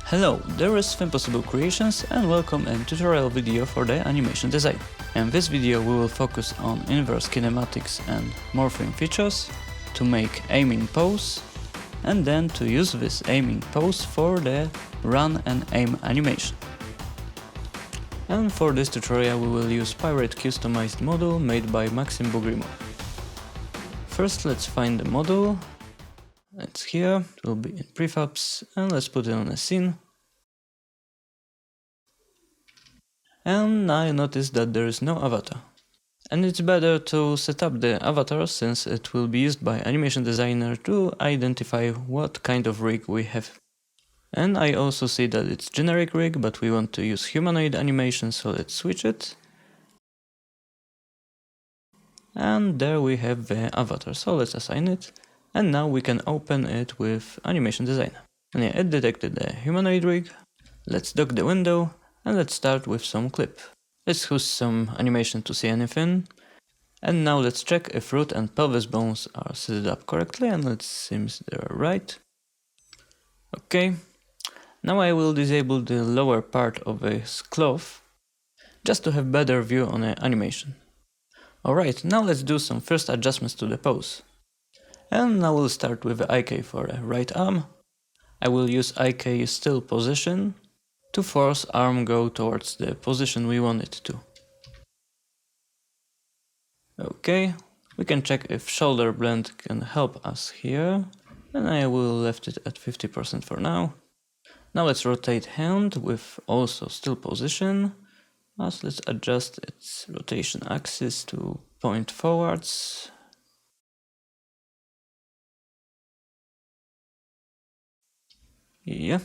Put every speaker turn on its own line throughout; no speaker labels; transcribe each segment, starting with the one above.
Hello, there is Impossible Creations and welcome a tutorial video for the animation design. In this video we will focus on inverse kinematics and morphing features to make aiming pose and then to use this aiming pose for the run and aim animation. And for this tutorial we will use Pirate customized model made by Maxim Bogrimo. First let's find the model. It's here, it will be in prefabs, and let's put it on a scene. And I notice that there is no avatar. And it's better to set up the avatar since it will be used by animation designer to identify what kind of rig we have. And I also see that it's generic rig, but we want to use humanoid animation, so let's switch it. And there we have the avatar, so let's assign it. And now we can open it with Animation Designer. And yeah, it detected the humanoid rig. Let's dock the window and let's start with some clip. Let's use some animation to see anything. And now let's check if root and pelvis bones are set up correctly, and it seems they're right. Okay. Now I will disable the lower part of this cloth just to have better view on the animation. Alright, now let's do some first adjustments to the pose. And I will start with the IK for the right arm. I will use IK still position to force arm go towards the position we want it to. Okay, we can check if shoulder blend can help us here. And I will left it at 50% for now. Now let's rotate hand with also still position. Let's adjust its rotation axis to point forwards. Yeah.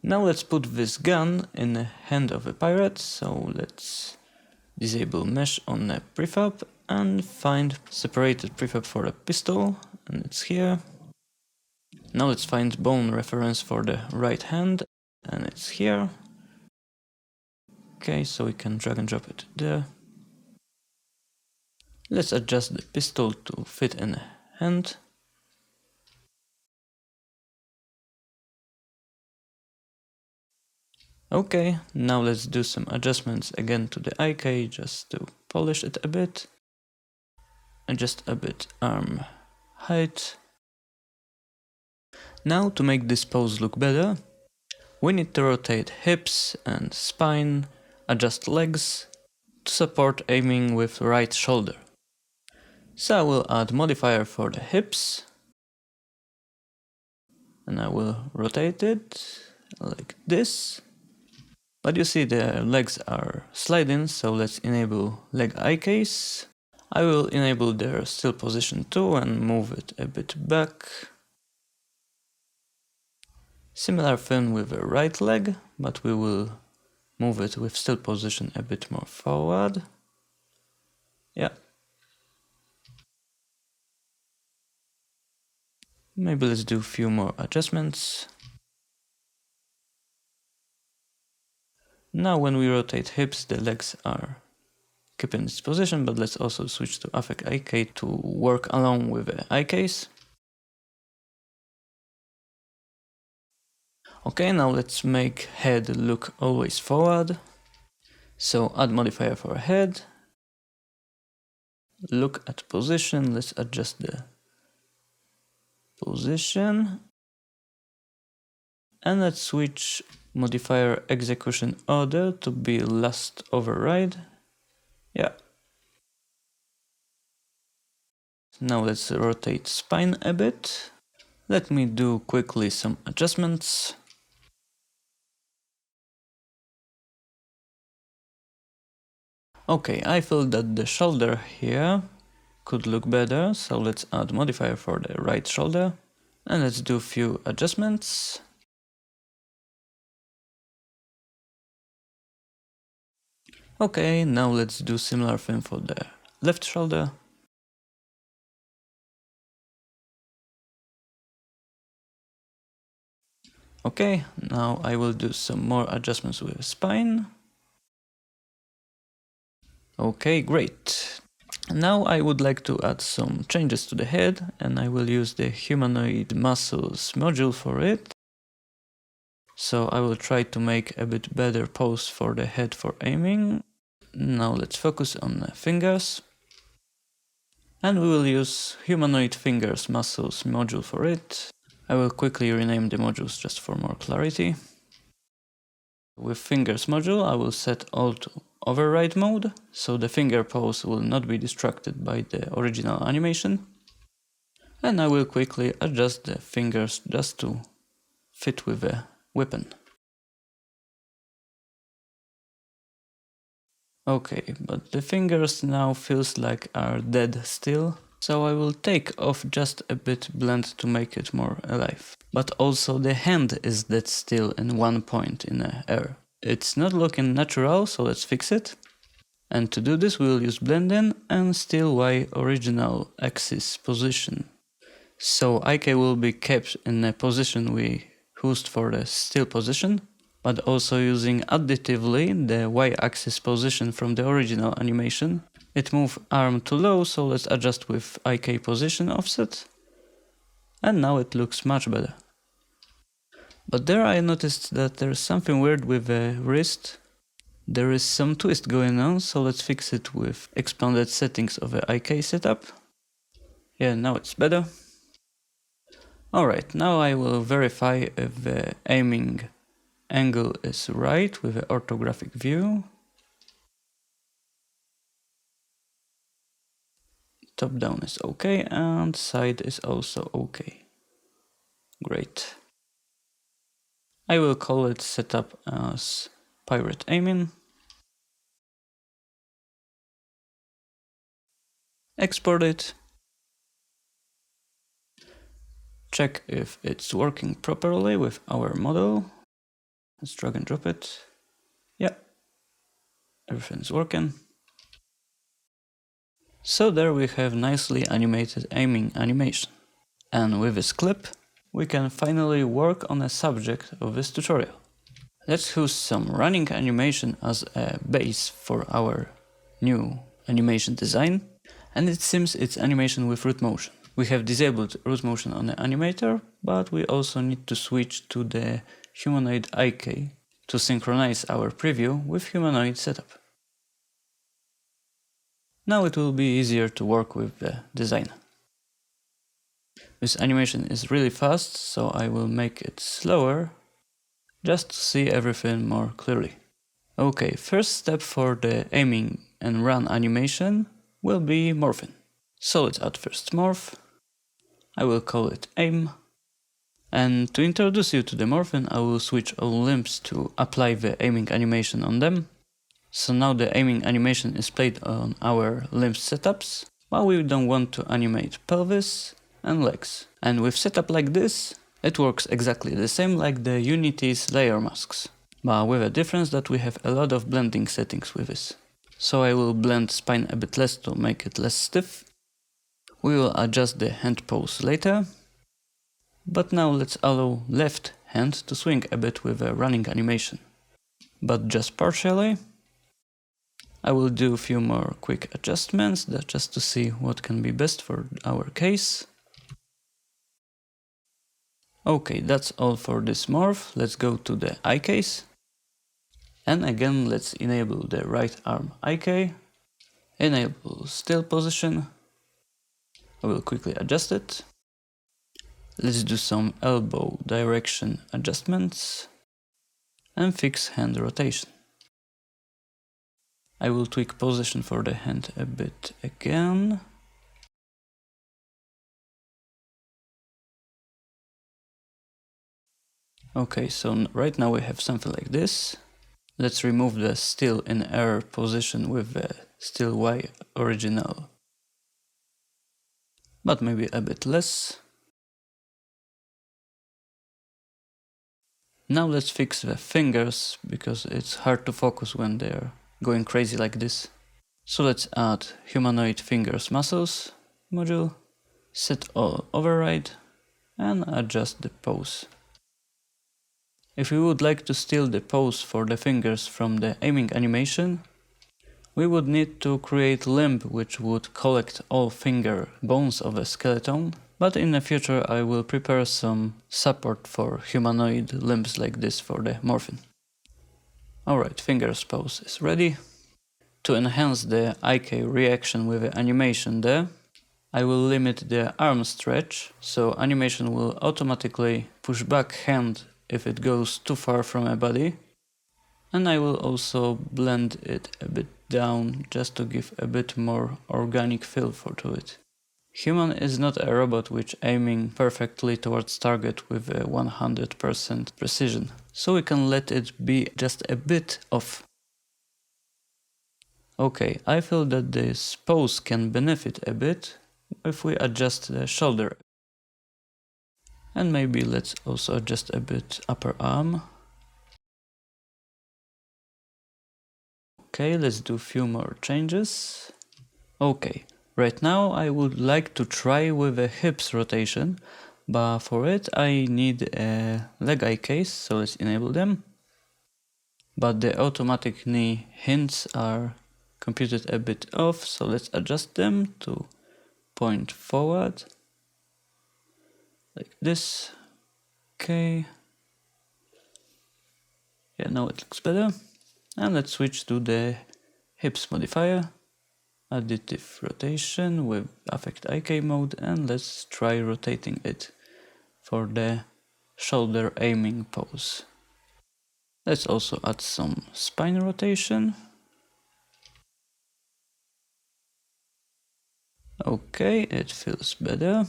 Now let's put this gun in the hand of a pirate, so let's disable mesh on the prefab and find separated prefab for a pistol, and it's here. Now let's find bone reference for the right hand, and it's here. Okay, so we can drag and drop it there. Let's adjust the pistol to fit in the hand. Okay, now let's do some adjustments again to the IK just to polish it a bit. Adjust a bit arm height. Now to make this pose look better, we need to rotate hips and spine, adjust legs to support aiming with right shoulder. So I will add modifier for the hips and I will rotate it like this. But you see the legs are sliding, so let's enable leg IKs. I will enable their still position too and move it a bit back. Similar thing with the right leg, but we will move it with still position a bit more forward. Yeah. Maybe let's do a few more adjustments. Now when we rotate hips, the legs are keeping this position, but let's also switch to affect IK to work along with the IKs. Okay, now let's make head look always forward. So add modifier for head. Look at position, let's adjust the position. And let's switch modifier execution order to be last override. Yeah. Now let's rotate spine a bit. Let me do quickly some adjustments. Okay, I feel that the shoulder here could look better, so let's add modifier for the right shoulder. And let's do a few adjustments. Okay, now let's do similar thing for the left shoulder. Okay, now I will do some more adjustments with spine. Okay, great. Now I would like to add some changes to the head, and I will use the humanoid muscles module for it. So I will try to make a bit better pose for the head for aiming. Now let's focus on the fingers. And we will use humanoid fingers muscles module for it. I will quickly rename the modules just for more clarity. With fingers module, I will set all to override mode, so the finger pose will not be distracted by the original animation. And I will quickly adjust the fingers just to fit with the weapon. Okay, but the fingers now feels like are dead still, so I will take off just a bit blend to make it more alive. But also the hand is dead still in one point in the air. It's not looking natural, so let's fix it. And to do this we will use blend in and still Y original axis position. So IK will be kept in the position we used for the still position, but also using additively the Y-axis position from the original animation. It moved arm to low, so let's adjust with IK position offset. And now it looks much better. But there I noticed that there's something weird with the wrist. There is some twist going on, so let's fix it with expanded settings of the IK setup. Yeah, now it's better. Alright, now I will verify if the aiming angle is right with the orthographic view. Top down is okay and side is also okay. Great. I will call it setup as pirate aiming. Export it. Check if it's working properly with our model. Let's drag and drop it. Yeah, everything's working. So there we have nicely animated aiming animation. And with this clip, we can finally work on a subject of this tutorial. Let's use some running animation as a base for our new animation design. And it seems it's animation with root motion. We have disabled root motion on the animator, but we also need to switch to the humanoid IK to synchronize our preview with humanoid setup. Now it will be easier to work with the design. This animation is really fast, so I will make it slower just to see everything more clearly. Okay, first step for the aiming and run animation will be morphing. So let's add first morph. I will call it aim. And to introduce you to the morphing, I will switch all limbs to apply the aiming animation on them. So now the aiming animation is played on our limb setups, but we don't want to animate pelvis and legs. And with setup like this, it works exactly the same like the Unity's layer masks, but with a difference that we have a lot of blending settings with this. So I will blend spine a bit less to make it less stiff. We will adjust the hand pose later. But now let's allow left hand to swing a bit with a running animation, but just partially. I will do a few more quick adjustments just to see what can be best for our case. Okay, that's all for this morph. Let's go to the eye case. And again, let's enable the right arm IK. Enable still position. I will quickly adjust it. Let's do some elbow direction adjustments and fix hand rotation. I will tweak position for the hand a bit again. Okay, so right now we have something like this. Let's remove the still in air position with the still Y original, but maybe a bit less. Now let's fix the fingers, because it's hard to focus when they're going crazy like this. So let's add humanoid fingers muscles module, set all override, and adjust the pose. If we would like to steal the pose for the fingers from the aiming animation, we would need to create limb which would collect all finger bones of a skeleton, But in the future I will prepare some support for humanoid limbs like this for the morphine. Alright, fingers pose is ready. To enhance the IK reaction with the animation there, I will limit the arm stretch, so animation will automatically push back hand if it goes too far from a body. And I will also blend it a bit down just to give a bit more organic feel to it. Human is not a robot which aiming perfectly towards target with a 100% precision, so we can let it be just a bit off. Okay, I feel that this pose can benefit a bit if we adjust the shoulder. And maybe let's also adjust a bit upper arm. Okay, let's do a few more changes. Okay, right now I would like to try with a hips rotation, but for it I need a leg eye case, so let's enable them. But the automatic knee hints are computed a bit off, so let's adjust them to point forward. Like this. Okay. Yeah, now it looks better. And let's switch to the hips modifier. Additive rotation with affect IK mode, and let's try rotating it for the shoulder aiming pose. Let's also add some spine rotation. Okay, it feels better.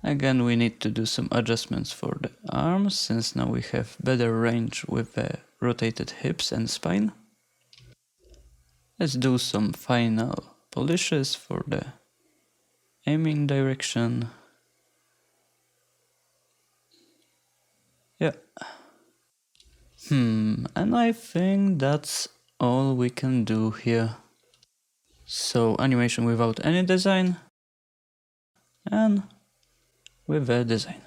Again, we need to do some adjustments for the arms, since now we have better range with the rotated hips and spine. Let's do some final polishes for the aiming direction. Yeah. And I think that's all we can do here. So animation without any design and with a design.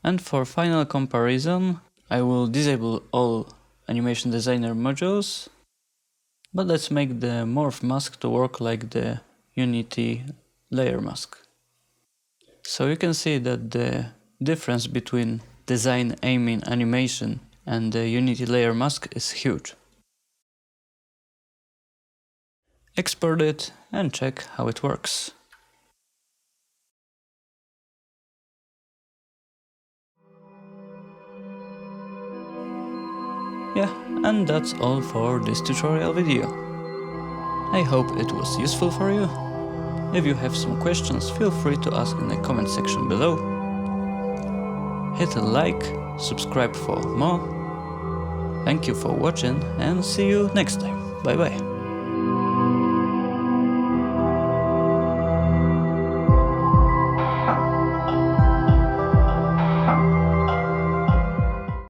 And for final comparison, I will disable all animation designer modules, but let's make the morph mask to work like the Unity layer mask. So you can see that the difference between design aiming animation and the Unity layer mask is huge. Export it and check how it works. Yeah, and that's all for this tutorial video. I hope it was useful for you. If you have some questions, feel free to ask in the comment section below. Hit a like, subscribe for more. Thank you for watching and see you next time. Bye bye.